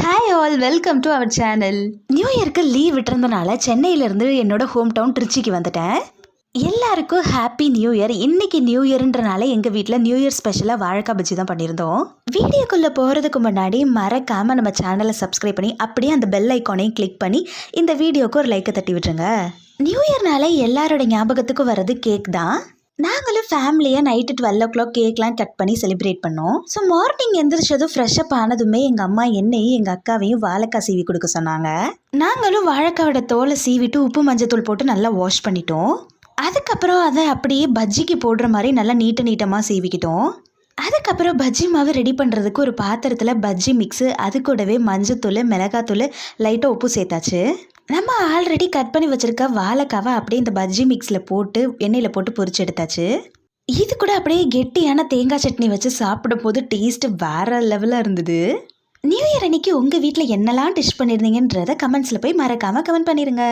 Hi all, welcome to our channel. New இயருக்கு leave விட்டுருந்தனால சென்னையிலேருந்து என்னோட ஹோம் டவுன் திருச்சிக்கு வந்துட்டேன். எல்லாருக்கும் ஹாப்பி நியூ இயர். இன்னைக்கு நியூ இயர்ன்றனால எங்கள் வீட்டில் நியூ இயர் ஸ்பெஷலாக வாழைக்காய் பஜ்ஜி தான் பண்ணியிருந்தோம். வீடியோக்குள்ளே போகிறதுக்கு முன்னாடி மறக்காமல் நம்ம சேனலை சப்ஸ்கிரைப் பண்ணி அப்படியே அந்த பெல் ஐக்கானையும் கிளிக் பண்ணி இந்த வீடியோக்கு ஒரு லைக்கை தட்டி விட்டுருங்க. நியூ இயர்னால எல்லாரோட ஞாபகத்துக்கும் வர்றது கேக் தான். நாங்களும் ஃபேமிலியாக நைட்டு 12 o'clock கேக்லாம் கட் பண்ணி செலிப்ரேட் பண்ணோம். ஸோ மார்னிங் எந்திரிச்சதும் ஃப்ரெஷ்அப் ஆனதுமே எங்கள் அம்மா என்னையும் எங்கள் அக்காவையும் வாழைக்காய் சீவி கொடுக்க சொன்னாங்க. நாங்களும் வாழைக்காயோட தோலை சீவிட்டு உப்பு மஞ்சத்தூள் போட்டு நல்லா வாஷ் பண்ணிட்டோம். அதுக்கப்புறம் அதை அப்படியே பஜ்ஜிக்கு போடுற மாதிரி நல்லா நீட்டமாக சீவிக்கிட்டோம். அதுக்கப்புறம் பஜ்ஜி மாவு ரெடி பண்ணுறதுக்கு ஒரு பாத்திரத்தில் பஜ்ஜி மிக்ஸு, அது கூடவே மஞ்சத்தூள், மிளகாத்தூள், லைட்டாக உப்பு சேர்த்தாச்சு. நம்ம ஆல்ரெடி கட் பண்ணி வச்சுருக்க வாழைக்காவை அப்படியே இந்த பஜ்ஜி மிக்ஸில் போட்டு எண்ணெயில் போட்டு பொரிச்சு எடுத்தாச்சு. இது கூட அப்படியே கெட்டியான தேங்காய் சட்னி வச்சு சாப்பிடும் போது டேஸ்ட்டு வேறு லெவலாக இருந்தது. நியூ இயர் அன்னைக்கு உங்கள் வீட்டில் என்னெல்லாம் டிஷ் பண்ணியிருந்தீங்கன்றதை கமெண்ட்ஸில் போய் மறக்காமல் கமெண்ட் பண்ணிடுங்க.